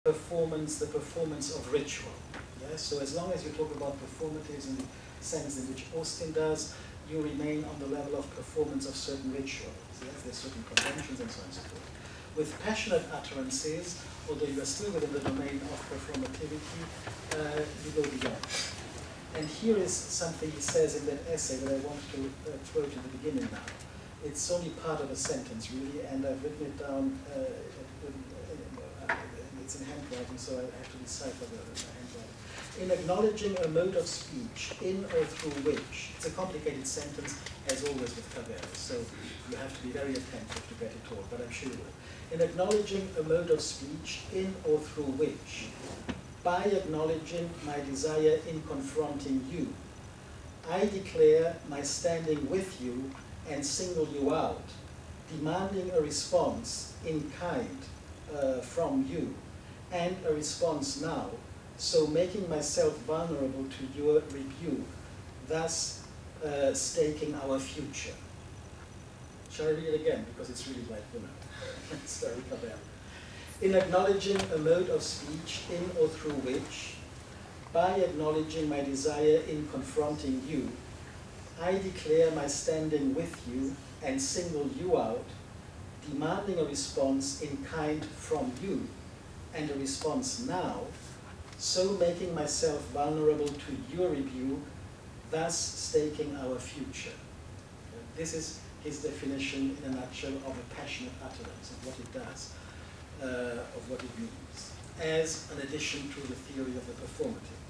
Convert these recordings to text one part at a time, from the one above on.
performance, the performance of ritual. Yeah? So as long as you talk about performatives in the sense in which Austin does, you remain on the level of performance of certain rituals. Yes? There's certain conventions and so on and so forth. With passionate utterances, although you are still within the domain of performativity, you go beyond. And here is something he says in that essay that I want to quote in the beginning now. It's only part of a sentence, really, and I've written it down. It's in handwriting, so I have to decipher the handwriting. In acknowledging a mode of speech, in or through which, it's a complicated sentence, as always with Cavell, so you have to be very attentive to get it all, but I'm sure you will. In acknowledging a mode of speech, in or through which, by acknowledging my desire in confronting you, I declare my standing with you and single you out, demanding a response in kind from you, and a response now, so making myself vulnerable to your rebuke, thus staking our future. Shall I read it again? Because it's really like, you know, it's very Cavell. In acknowledging a mode of speech, in or through which, by acknowledging my desire in confronting you, I declare my standing with you and single you out, demanding a response in kind from you, and a response now, so making myself vulnerable to your rebuke, thus staking our future. This is his definition in a nutshell of a passionate utterance, of what it does, of what it means, as an addition to the theory of the performative.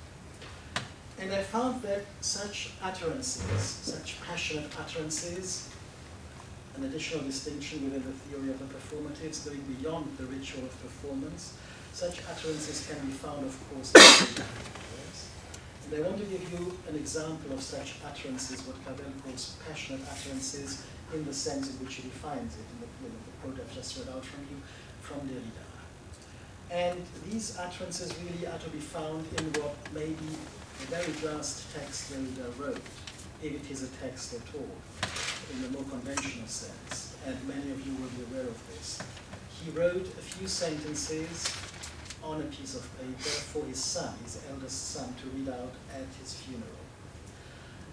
And I found that such utterances, such passionate utterances, an additional distinction within the theory of the performatives, going beyond the ritual of performance, such utterances can be found, of course, in yes? And I want to give you an example of such utterances, what Cavell calls passionate utterances, in the sense in which he defines it, in the quote I've just read out from you, from Derrida. And these utterances really are to be found in what may be the very last text Derrida wrote, if it is a text at all, in the more conventional sense, and many of you will be aware of this. He wrote a few sentences on a piece of paper for his son, his eldest son, to read out at his funeral.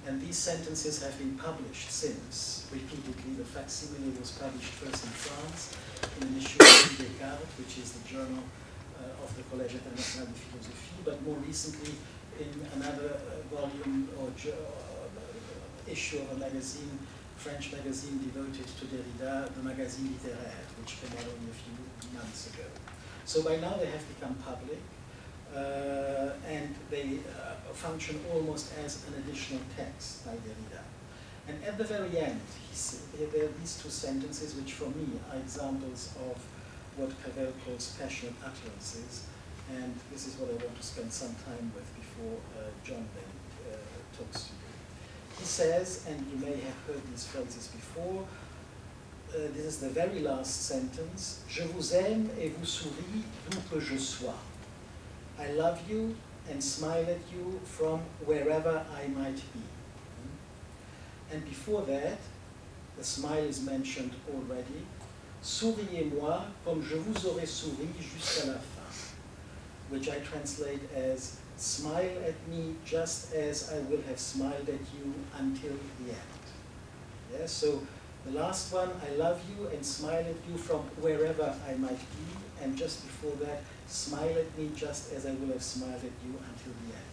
And these sentences have been published since, repeatedly. The facsimile was published first in France, in an issue of Descartes, which is the journal of the Collège International de Philosophie, but more recently in another volume or issue of a magazine, French magazine devoted to Derrida, the Magazine Littéraire, which came out only a few months ago. So by now they have become public, and they function almost as an additional text by Derrida. And at the very end, there are these two sentences, which for me are examples of what Cavell calls passionate utterances, and this is what I want to spend some time with before John then talks to you. He says, and you may have heard these phrases before, this is the very last sentence, Je vous aime et vous souris d'où que je sois. I love you and smile at you from wherever I might be. And before that, the smile is mentioned already. Souriez-moi comme je vous aurais souri jusqu'à la fin, which I translate as smile at me just as I will have smiled at you until the end. Yeah, so the last one, I love you and smile at you from wherever I might be, and just before that, smile at me just as I will have smiled at you until the end.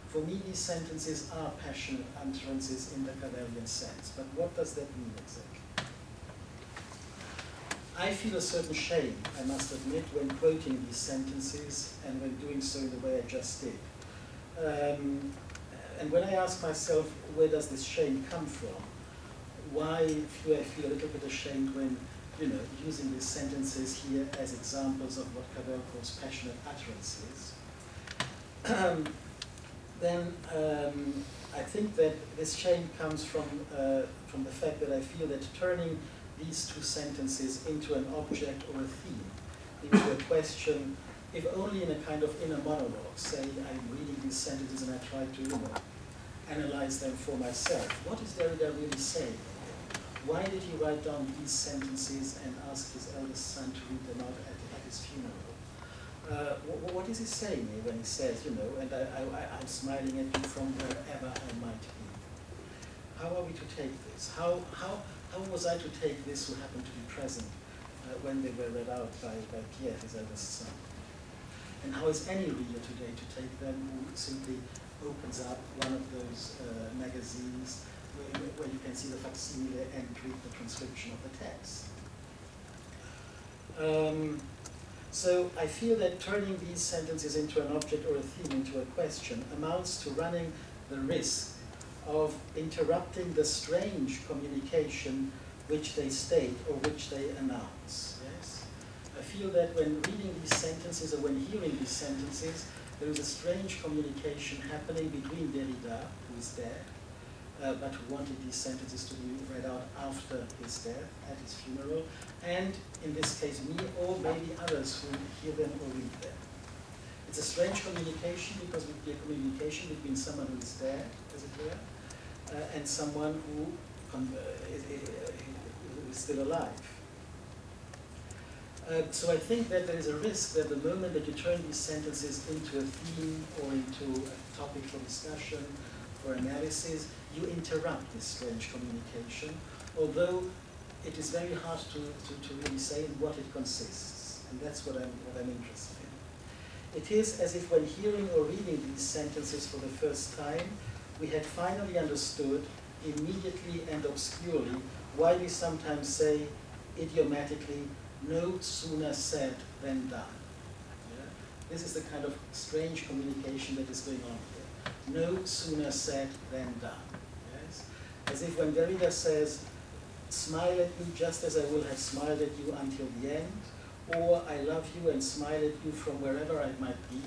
For me, these sentences are passionate utterances in the Cavellian sense, but what does that mean exactly? I feel a certain shame, I must admit, when quoting these sentences and when doing so in the way I just did. And when I ask myself, where does this shame come from? Why do I feel a little bit ashamed when, using these sentences here as examples of what Cavell calls passionate utterances? Then I think that this shame comes from the fact that I feel that turning these two sentences into an object or a theme, into a question, if only in a kind of inner monologue, say I'm reading these sentences and I try to analyze them for myself. What is Derrida really saying? Why did he write down these sentences and ask his eldest son to read them out at his funeral? What is he saying here when he says, you know, and I'm smiling at you from wherever I might be? How are we to take this? How was I to take this who happened to be present when they were read out by Pierre, his eldest son? And how is any reader today to take them who simply opens up one of those magazines where you can see the facsimile and read the transcription of the text? So I feel that turning these sentences into an object or a theme, into a question, amounts to running the risk of interrupting the strange communication which they state or which they announce. Yes? I feel that when reading these sentences or when hearing these sentences, there is a strange communication happening between Derrida, who is dead, but who wanted these sentences to be read out after his death, at his funeral, and in this case me, or maybe others who hear them or read them. It's a strange communication because it would be a communication between someone who is dead, as it were, and someone who is still alive. So I think that there is a risk that the moment that you turn these sentences into a theme or into a topic for discussion, for analysis, you interrupt this strange communication, although it is very hard to really say in what it consists, and that's what I'm interested in. It is as if when hearing or reading these sentences for the first time, we had finally understood, immediately and obscurely, why we sometimes say, idiomatically, no sooner said than done. Yeah? This is the kind of strange communication that is going on here. No sooner said than done. Yes? As if when Derrida says, smile at me just as I will have smiled at you until the end, or I love you and smile at you from wherever I might be,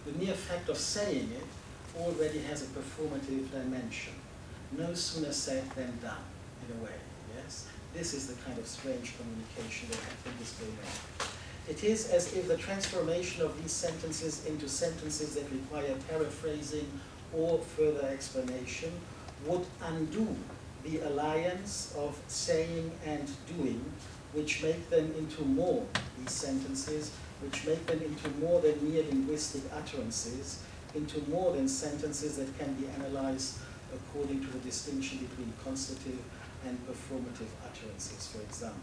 the mere fact of saying it already has a performative dimension. No sooner said than done, in a way. Yes? This is the kind of strange communication that I think is going on. It is as if the transformation of these sentences into sentences that require paraphrasing or further explanation would undo the alliance of saying and doing, which make them into more, these sentences, which make them into more than mere linguistic utterances, into more than sentences that can be analyzed according to the distinction between constative and performative utterances, for example.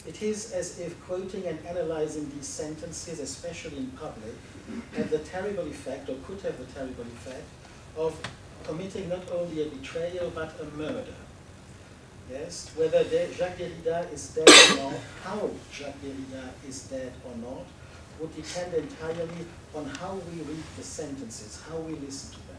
It is as if quoting and analyzing these sentences, especially in public, had the terrible effect, or could have the terrible effect, of committing not only a betrayal, but a murder. Yes, whether Jacques Derrida is dead or not, how Jacques Derrida is dead or not, would depend entirely on how we read the sentences, how we listen to them.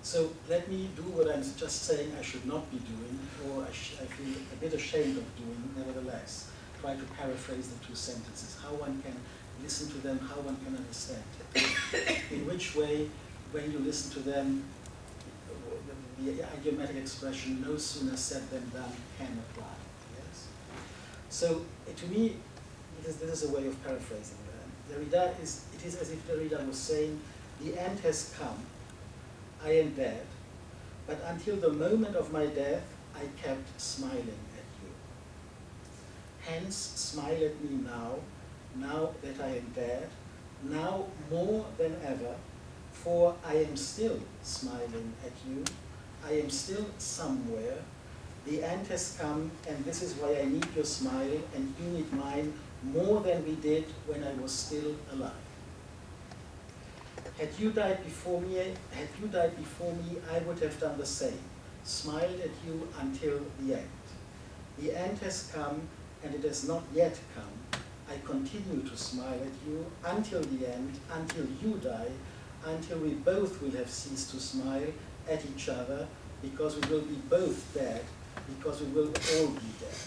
So let me do what I'm just saying I should not be doing, or I feel a bit ashamed of doing, nevertheless. Try to paraphrase the two sentences, how one can listen to them, how one can understand it. In which way, when you listen to them, the idiomatic expression, no sooner said than done, can apply. Yes? So to me, this is a way of paraphrasing them. Derrida is, it is as if Derrida was saying, the end has come, I am dead, but until the moment of my death, I kept smiling at you. Hence, smile at me now that I am dead, now more than ever, for I am still smiling at you, I am still somewhere, the end has come, and this is why I need your smile, and you need mine more than we did when I was still alive. Had you died before me, I would have done the same, smiled at you until the end. The end has come, and it has not yet come. I continue to smile at you until the end, until you die, until we both will have ceased to smile at each other, because we will be both dead, because we will all be dead.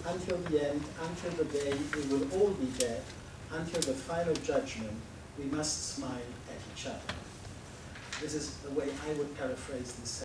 Until the end, until the day we will all be dead, until the final judgment, we must smile at each other. This is the way I would paraphrase this sentence.